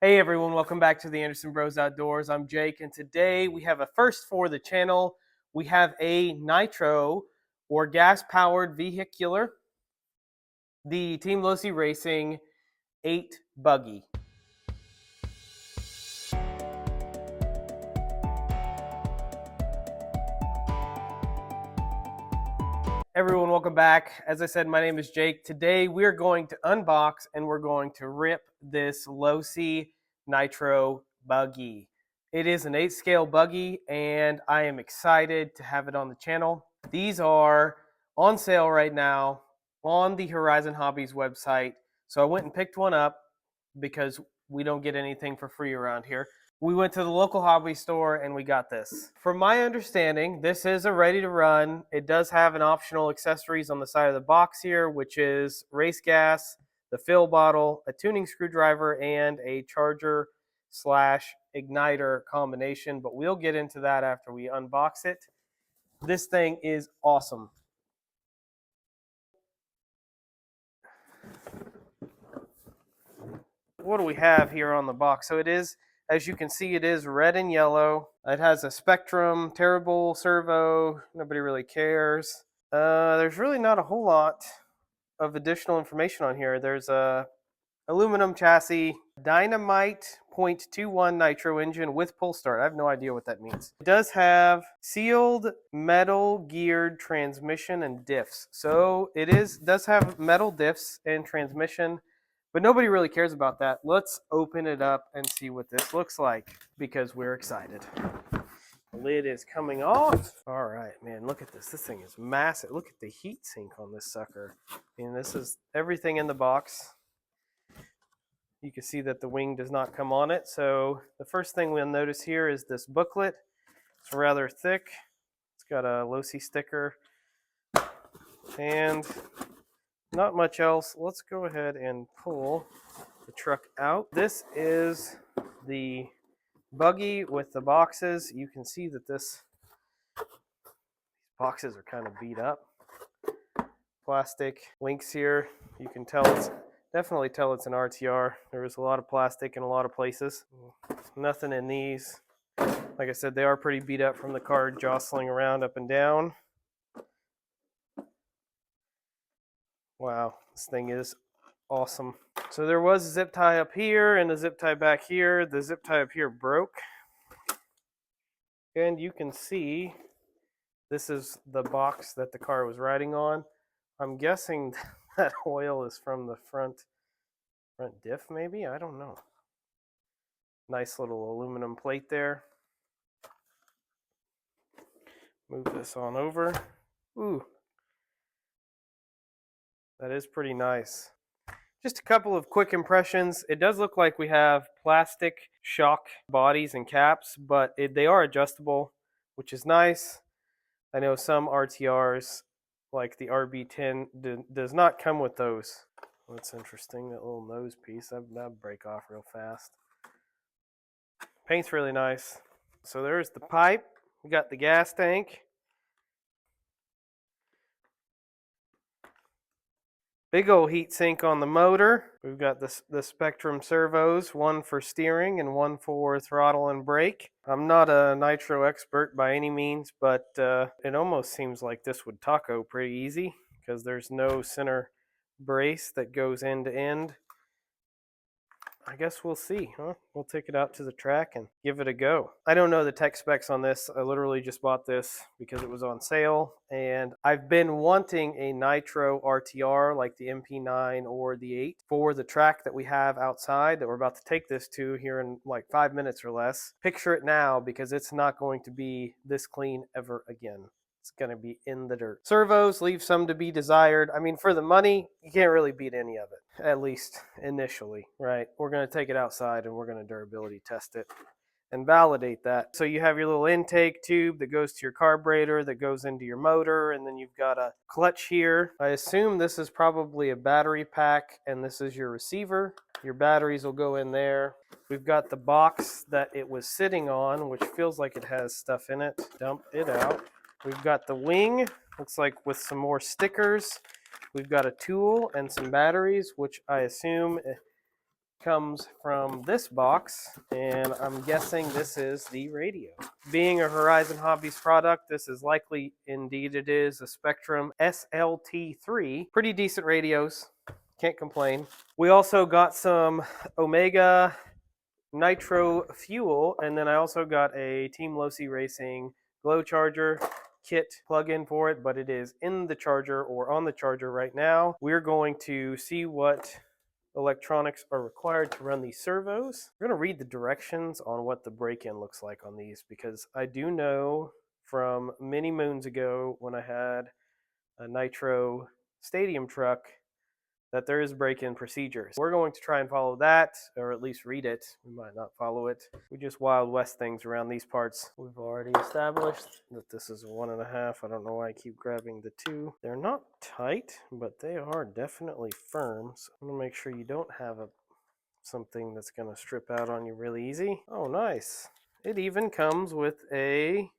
Hey everyone, welcome back to the Anderson Bros Outdoors. I'm Jake, and today we have a first for the channel. We have a nitro or gas-powered vehicular, the Team Losi Racing 8 buggy. Everyone, welcome back. As I said, my name is Jake. Today we're going to unbox and we're going to rip this Losi Nitro buggy. It is an 8-scale buggy and I am excited to have it on the channel. These are on sale right now on the Horizon Hobbies website. So I went and picked one up because we don't get anything for free around here. We went to the local hobby store and we got this. From my understanding, this is a ready to run. It does have an optional accessories on the side of the box here, which is race gas, the fill bottle, a tuning screwdriver, and a charger slash igniter combination, but we'll get into that after we unbox it. This thing is awesome. What do we have here on the box? So it is, as you can see, it is red and yellow. It has a Spectrum, terrible servo, nobody really cares. There's really not a whole lot of additional information on here. There's a aluminum chassis, Dynamite 0.21 nitro engine with pull start. I have no idea what that means. It does have sealed metal geared transmission and diffs. So it does have metal diffs and transmission, but nobody really cares about that. Let's open it up and see what this looks like because we're excited. The lid is coming off. All right, man, look at this. This thing is massive. Look at the heat sink on this sucker. And this is everything in the box. You can see that the wing does not come on it. So the first thing we'll notice here is this booklet. It's rather thick. It's got a Losi sticker and not much else. Let's go ahead and pull the truck out. This is the buggy with the boxes. You can see that these boxes are kind of beat up. Plastic links here. You can tell definitely tell it's an RTR. There was a lot of plastic in a lot of places. Nothing in these. Like I said, they are pretty beat up from the car jostling around up and down. Wow, this thing is awesome. So there was a zip tie up here and a zip tie back here. The zip tie up here broke. And you can see this is the box that the car was riding on. I'm guessing that oil is from the front diff maybe? I don't know. Nice little aluminum plate there. Move this on over. Ooh. That is pretty nice. Just a couple of quick impressions. It does look like we have plastic shock bodies and caps, but they are adjustable, which is nice. I know some RTRs, like the RB10, does not come with those. That's interesting, that little nose piece. That'll break off real fast. Paint's really nice. So there's the pipe. We got the gas tank. Big old heat sink on the motor. We've got the Spectrum servos, one for steering and one for throttle and brake. I'm not a nitro expert by any means, but it almost seems like this would taco pretty easy because there's no center brace that goes end to end. I guess we'll see, huh? We'll take it out to the track and give it a go. I don't know the tech specs on this. I literally just bought this because it was on sale, and I've been wanting a nitro RTR like the MP9 or the 8 for the track that we have outside that we're about to take this to here in like 5 minutes or less. Picture it now because it's not going to be this clean ever again. It's going to be in the dirt. Servos leave some to be desired. I mean, for the money, you can't really beat any of it, at least initially, right? We're going to take it outside and we're going to durability test it and validate that. So you have your little intake tube that goes to your carburetor, that goes into your motor, and then you've got a clutch here. I assume this is probably a battery pack, and this is your receiver. Your batteries will go in there. We've got the box that it was sitting on, which feels like it has stuff in it. Dump it out. We've got the wing, looks like with some more stickers. We've got a tool and some batteries, which I assume comes from this box, and I'm guessing this is the radio. Being a Horizon Hobbies product, this is likely, indeed it is, a Spectrum SLT3. Pretty decent radios, can't complain. We also got some Omega nitro fuel, and then I also got a Team Losi Racing glow charger kit plug-in for it, but it is in the charger or on the charger right now. We're going to see what electronics are required to run these servos. We're going to read the directions on what the break-in looks like on these, because I do know from many moons ago when I had a nitro stadium truck that there is break-in procedures. We're going to try and follow that, or at least read it. We might not follow it. We just Wild West things around these parts. We've already established that this is a 1.5. I don't know why I keep grabbing the 2. They're not tight, but they are definitely firm. So I'm gonna make sure you don't have something that's gonna strip out on you really easy. Oh, nice. It even comes with a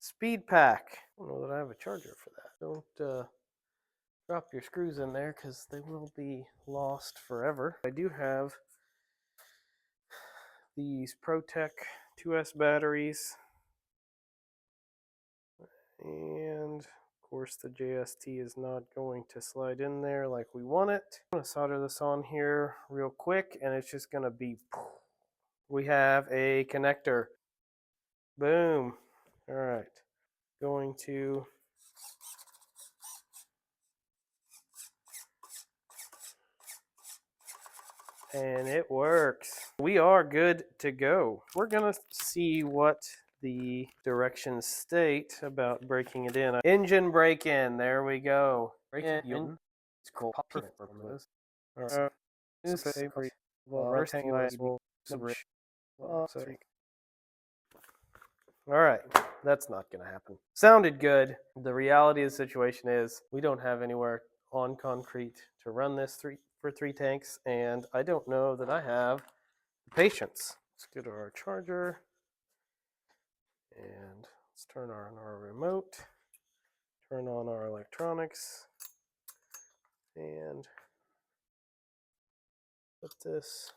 speed pack. I don't know that I have a charger for that. Don't drop your screws in there because they will be lost forever. I do have these ProTech 2S batteries, and of course the JST is not going to slide in there like we want it. I'm going to solder this on here real quick, and it's just going to be, we have a connector. Boom. All right. Going to and it works. We are good to go. We're gonna see what the directions state about breaking it in. Engine break-in, there we go. Break-in. It's cool. Perfect for this. Alright. This is rectangular. Alright, that's not gonna happen. Sounded good. The reality of the situation is we don't have anywhere on concrete to run this for 3 tanks, and I don't know that I have the patience. Let's go to our charger, and let's turn on our remote, turn on our electronics, and put this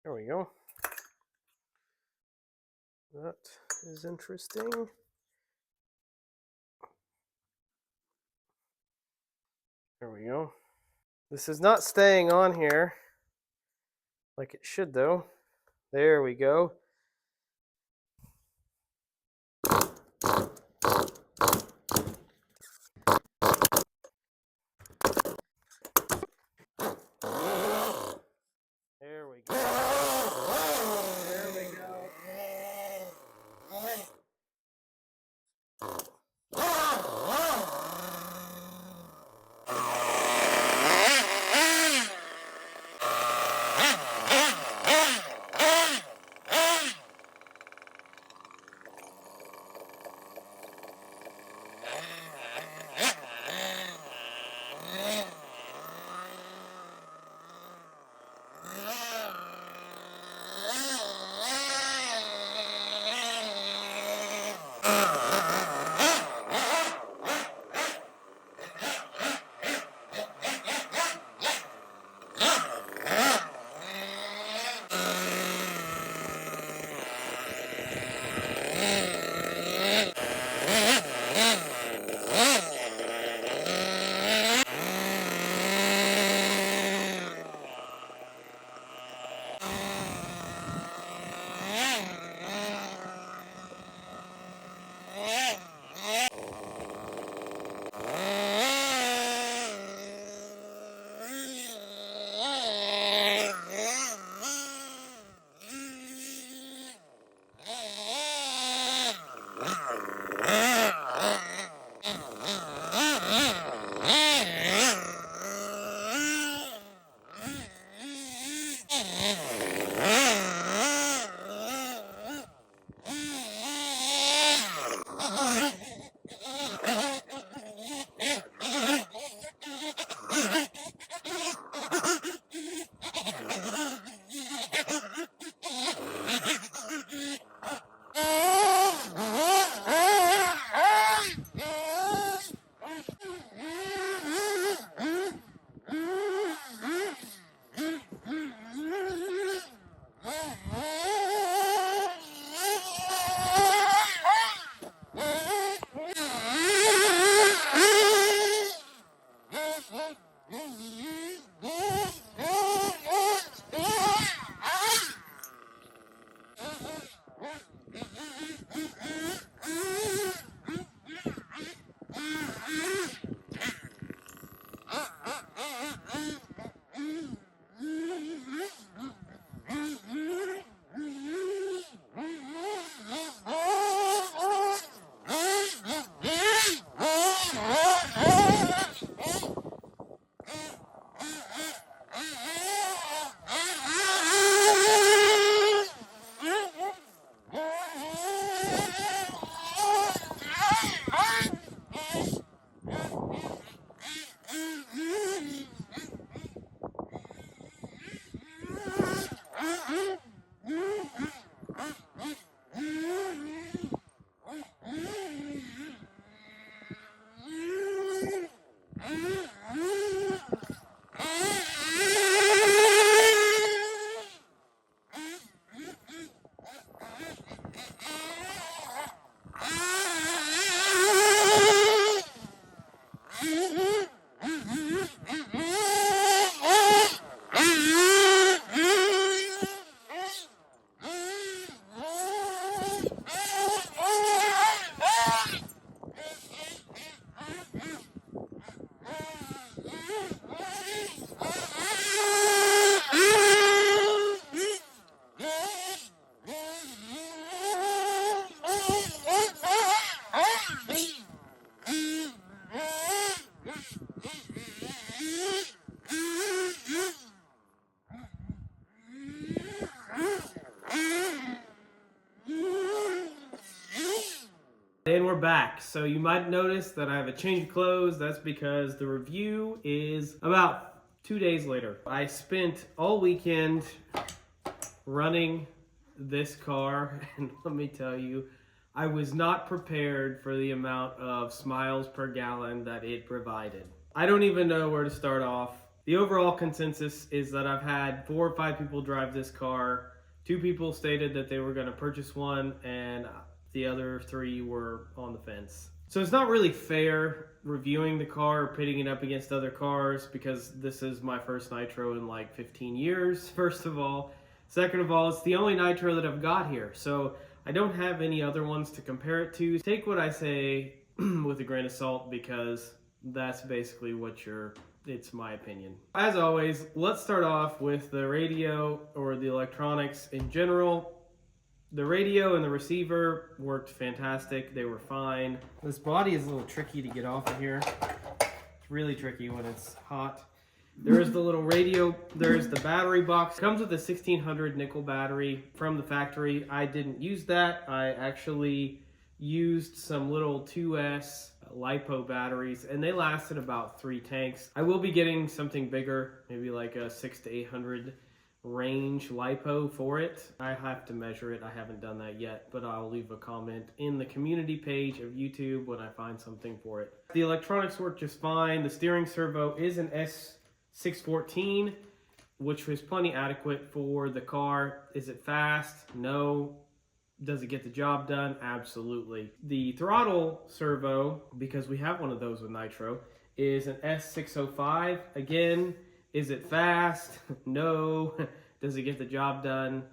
there we go. That is interesting. There we go. This is not staying on here like it should, though. There we go. There we go. There we go. And we're back. So you might notice that I have a change of clothes. That's because the review is about 2 days later. I spent all weekend running this car, and let me tell you, I was not prepared for the amount of miles per gallon that it provided. I don't even know where to start off. The overall consensus is that I've had 4 or 5 people drive this car. 2 people stated that they were going to purchase one, and the other 3 were on the fence. So it's not really fair reviewing the car or pitting it up against other cars because this is my first nitro in like 15 years, first of all. Second of all, it's the only nitro that I've got here, so I don't have any other ones to compare it to. Take what I say with a grain of salt because that's basically it's my opinion. As always, let's start off with the radio or the electronics in general. The radio and the receiver worked fantastic. They were fine. This body is a little tricky to get off of here. It's really tricky when it's hot. There's the little radio. There's the battery box. It comes with a 1600 nickel battery from the factory. I didn't use that. I actually used some little 2S lipo batteries, and they lasted about 3 tanks. I will be getting something bigger, maybe like a 600 to 800 range lipo for it. I have to measure it. I haven't done that yet, but I'll leave a comment in the community page of YouTube when I find something for it. The electronics work just fine. The steering servo is an S614, which was plenty adequate for the car. Is it fast? No. Does it get the job done? Absolutely. The throttle servo, because we have one of those with nitro, is an S605. Again, is it fast? No. Does it get the job done?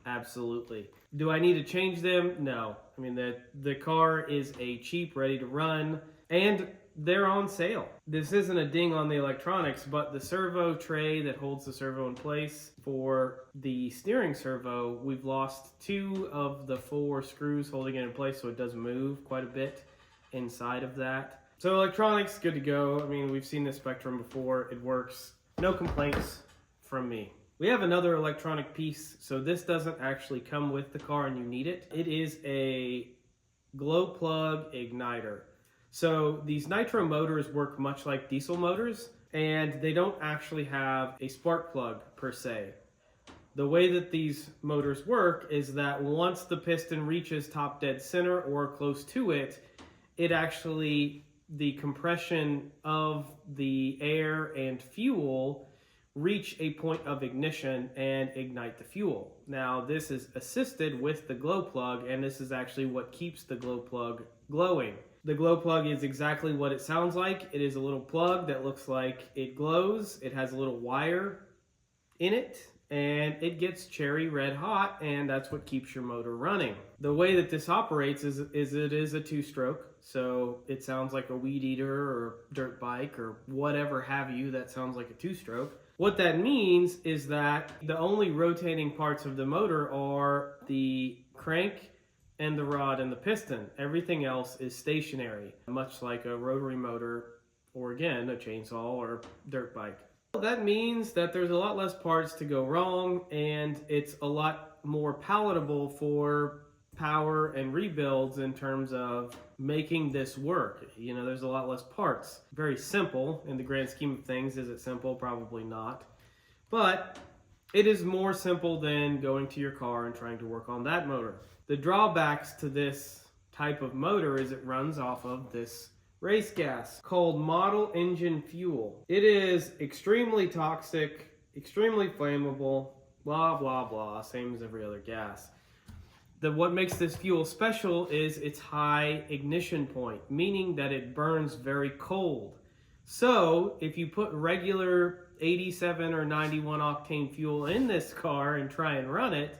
Absolutely. Do I need to change them? No. I mean, the car is a cheap, ready to run, and they're on sale. This isn't a ding on the electronics, but the servo tray that holds the servo in place for the steering servo, we've lost 2 of the 4 screws holding it in place, so it does move quite a bit inside of that. So electronics, good to go. I mean, we've seen this Spectrum before. It works. No complaints from me. We have another electronic piece, so this doesn't actually come with the car and you need it. It is a glow plug igniter. So these nitro motors work much like diesel motors, and they don't actually have a spark plug per se. The way that these motors work is that once the piston reaches top dead center or close to it, the compression of the air and fuel reach a point of ignition and ignite the fuel. Now this is assisted with the glow plug, and this is actually what keeps the glow plug glowing. The glow plug is exactly what it sounds like. It is a little plug that looks like it glows. It has a little wire in it, and it gets cherry red hot, and that's what keeps your motor running. The way that this operates is it is a 2-stroke, so it sounds like a weed eater or dirt bike or whatever have you that sounds like a 2-stroke. What that means is that the only rotating parts of the motor are the crank and the rod and the piston. Everything else is stationary, much like a rotary motor or, again, a chainsaw or dirt bike. That means that there's a lot less parts to go wrong, and it's a lot more palatable for power and rebuilds in terms of making this work. You know, there's a lot less parts. Very simple in the grand scheme of things. Is it simple? Probably not. But it is more simple than going to your car and trying to work on that motor. The drawbacks to this type of motor is it runs off of this race gas called model engine fuel. It is extremely toxic, extremely flammable, blah, blah, blah, same as every other gas. What makes this fuel special is its high ignition point, meaning that it burns very cold. So if you put regular 87 or 91 octane fuel in this car and try and run it,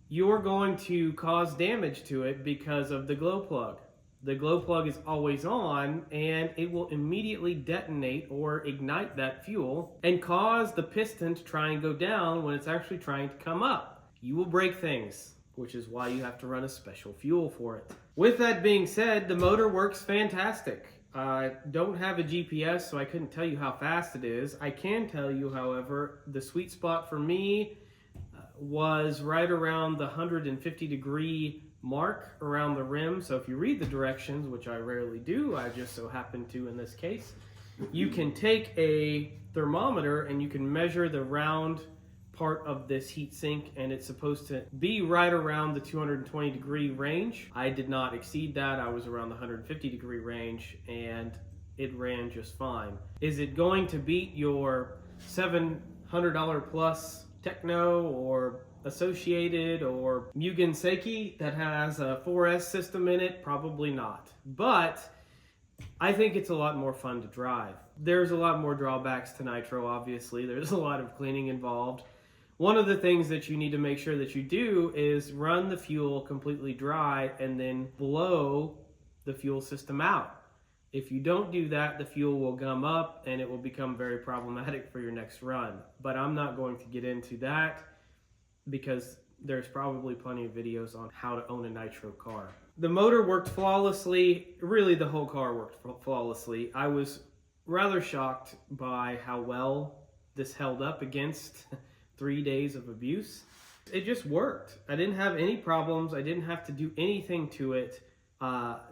you're going to cause damage to it because of the glow plug. The glow plug is always on, and it will immediately detonate or ignite that fuel and cause the piston to try and go down when it's actually trying to come up. You will break things, which is why you have to run a special fuel for it. With that being said, the motor works fantastic. I don't have a GPS, so I couldn't tell you how fast it is. I can tell you, however, the sweet spot for me was right around the 150 degree mark around the rim. So if you read the directions, which I rarely do, I just so happen to in this case, you can take a thermometer and you can measure the round part of this heat sink, and it's supposed to be right around the 220 degree range. I did not exceed that. I was around the 150 degree range and it ran just fine. Is it going to beat your $700 plus Techno or Associated or Mugen Seiki that has a 4S system in it? Probably not. But I think it's a lot more fun to drive. There's a lot more drawbacks to nitro, obviously. There's a lot of cleaning involved. One of the things that you need to make sure that you do is run the fuel completely dry and then blow the fuel system out. If you don't do that, the fuel will gum up and it will become very problematic for your next run. But I'm not going to get into that because there's probably plenty of videos on how to own a nitro car. The motor worked flawlessly. Really, the whole car worked flawlessly. I was rather shocked by how well this held up against 3 days of abuse. It just worked. I didn't have any problems. I didn't have to do anything to it.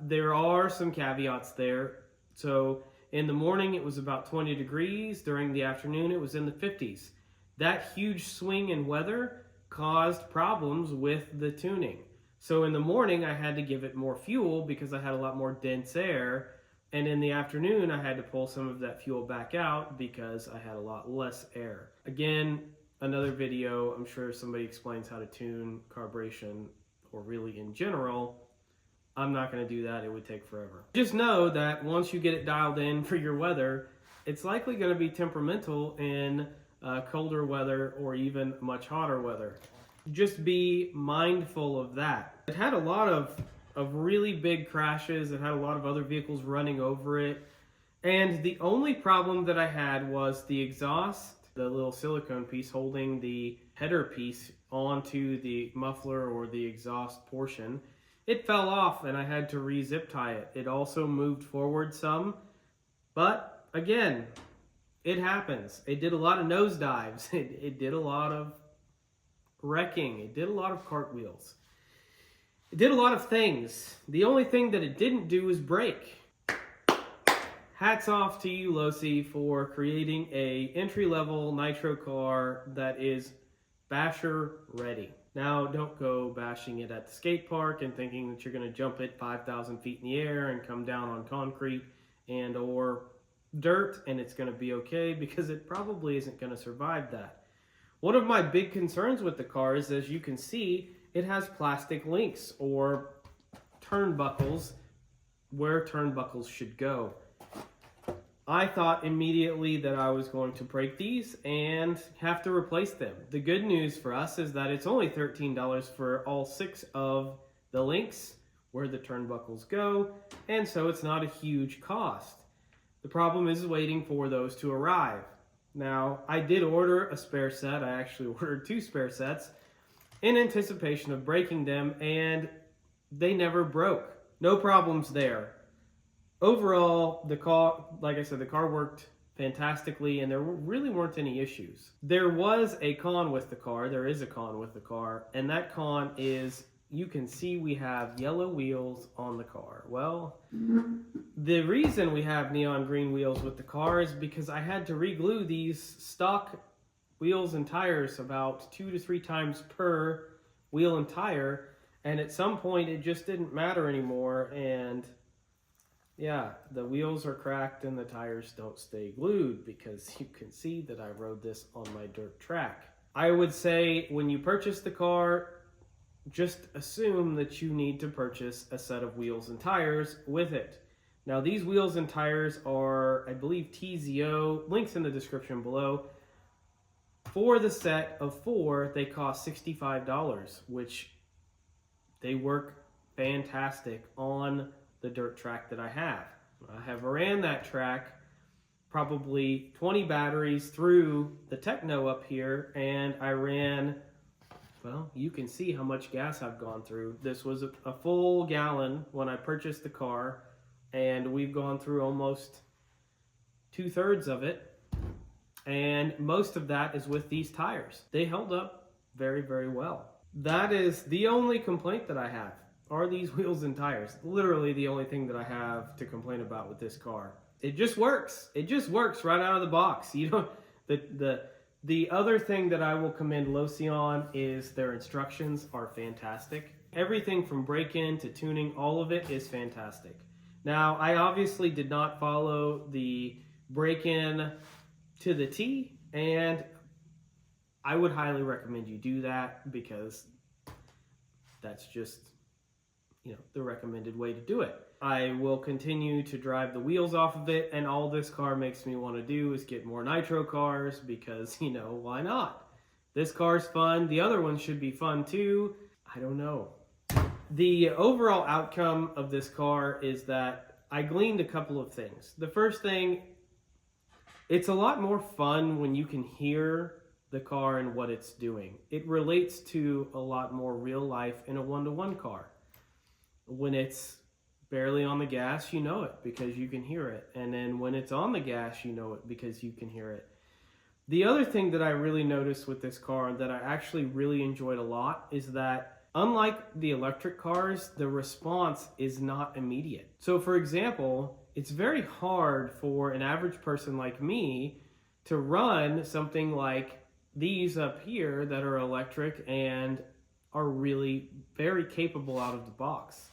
There are some caveats there. So in the morning it was about 20 degrees. During the afternoon it was in the 50s. That huge swing in weather caused problems with the tuning. So in the morning I had to give it more fuel because I had a lot more dense air. And in the afternoon I had to pull some of that fuel back out because I had a lot less air. Again, another video, I'm sure somebody explains how to tune carburation or really in general. I'm not going to do that. It would take forever. Just know that once you get it dialed in for your weather, it's likely going to be temperamental in colder weather or even much hotter weather. Just be mindful of that. It had a lot of really big crashes. It had a lot of other vehicles running over it. And the only problem that I had was the exhaust, the little silicone piece holding the header piece onto the muffler or the exhaust portion. It fell off and I had to re-zip tie it. It also moved forward some, but again, it happens. It did a lot of nosedives. It did a lot of wrecking. It did a lot of cartwheels. It did a lot of things. The only thing that it didn't do is brake. Hats off to you, Losi, for creating a entry-level nitro car that is basher ready. Now, don't go bashing it at the skate park and thinking that you're going to jump it 5,000 feet in the air and come down on concrete and or dirt and it's going to be okay, because it probably isn't going to survive that. One of my big concerns with the car is, as you can see, it has plastic links or turnbuckles where turnbuckles should go. I thought immediately that I was going to break these and have to replace them. The good news for us is that it's only $13 for all 6 of the links where the turnbuckles go, and so it's not a huge cost. The problem is waiting for those to arrive. Now, I did order a spare set. I actually ordered 2 spare sets in anticipation of breaking them, and they never broke. No problems there. Overall, the car, like I said, the car worked fantastically and there really weren't any issues. There was a con with the car. There is a con with the car, and that con is, you can see we have yellow wheels on the car. Well, the reason we have neon green wheels with the car is because I had to re-glue these stock wheels and tires about 2 to 3 times per wheel and tire, and at some point it just didn't matter anymore, and yeah, the wheels are cracked and the tires don't stay glued, because you can see that I rode this on my dirt track. I would say when you purchase the car, just assume that you need to purchase a set of wheels and tires with it. Now, these wheels and tires are, I believe, TZO, links in the description below. For the set of 4, they cost $65, which they work fantastic on the dirt track that I have. I have ran that track probably 20 batteries through the Techno up here, and I ran, well, you can see how much gas I've gone through. This was a full gallon when I purchased the car, and we've gone through almost 2/3 of it, and most of that is with these tires. They held up very, very well. That is the only complaint that I have. are these wheels and tires. Literally the only thing that I have to complain about with this car. It just works. It just works right out of the box. You don't, the other thing that I will commend Losi on is their instructions are fantastic. Everything from break-in to tuning, all of it is fantastic. Now, I obviously did not follow the break-in to the T, and I would highly recommend you do that because that's just, you know, the recommended way to do it. I will continue to drive the wheels off of it, and all this car makes me want to do is get more nitro cars because, you know, why not? This car's fun. The other one should be fun too. I don't know. The overall outcome of this car is that I gleaned a couple of things. The first thing, it's a lot more fun when you can hear the car and what it's doing. It relates to a lot more real life in a one-to-one car. When it's barely on the gas, you know it because you can hear it. And then when it's on the gas, you know it because you can hear it. The other thing that I really noticed with this car that I actually really enjoyed a lot is that unlike the electric cars, the response is not immediate. So for example, it's very hard for an average person like me to run something like these up here that are electric and are really very capable out of the box.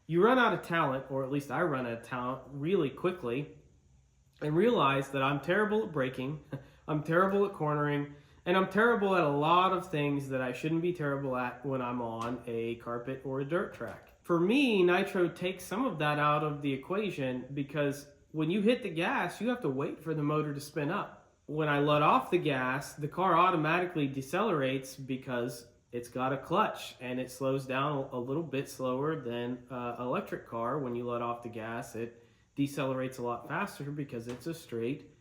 You run out of talent, or at least I run out of talent really quickly, and realize that I'm terrible at braking, I'm terrible at cornering, and I'm terrible at a lot of things that I shouldn't be terrible at when I'm on a carpet or a dirt track. For me, nitro takes some of that out of the equation because when you hit the gas, you have to wait for the motor to spin up. When I let off the gas, the car automatically decelerates because it's got a clutch and it slows down a little bit slower than an electric car. When you let off the gas, it decelerates a lot faster because it's a straight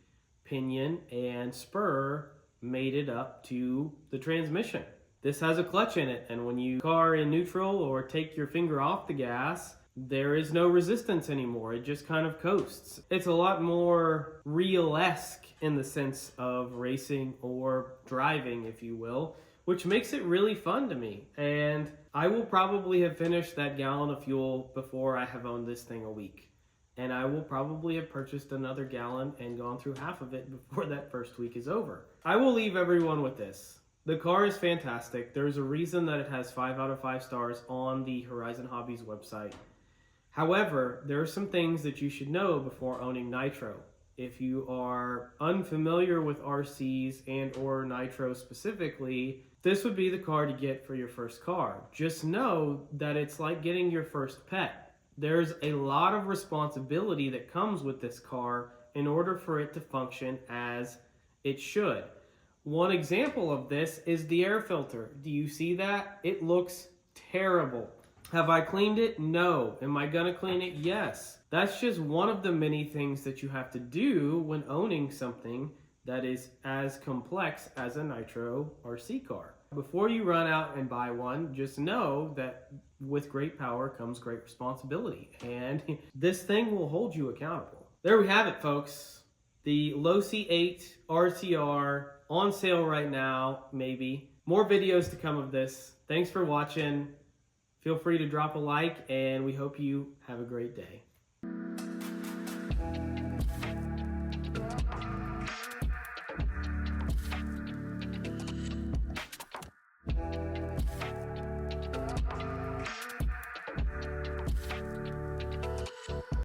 pinion and spur mated up to the transmission. This has a clutch in it, and when you car in neutral or take your finger off the gas, there is no resistance anymore. It just kind of coasts. It's a lot more real-esque in the sense of racing or driving, if you will, which makes it really fun to me. And I will probably have finished that gallon of fuel before I have owned this thing a week. And I will probably have purchased another gallon and gone through half of it before that first week is over. I will leave everyone with this. The car is fantastic. There's a reason that it has 5 out of 5 stars on the Horizon Hobbies website. However, there are some things that you should know before owning nitro. If you are unfamiliar with RCs and or nitro specifically, this would be the car to get for your first car. Just know that it's like getting your first pet. There's a lot of responsibility that comes with this car in order for it to function as it should. One example of this is the air filter. Do you see that? It looks terrible. Have I cleaned it? No. Am I gonna clean it? Yes. That's just one of the many things that you have to do when owning something that is as complex as a nitro RC car. Before you run out and buy one, just know that with great power comes great responsibility, and this thing will hold you accountable. There we have it, folks. The Losi 8 RTR on sale right now, maybe. More videos to come of this. Thanks for watching. Feel free to drop a like, and we hope you have a great day.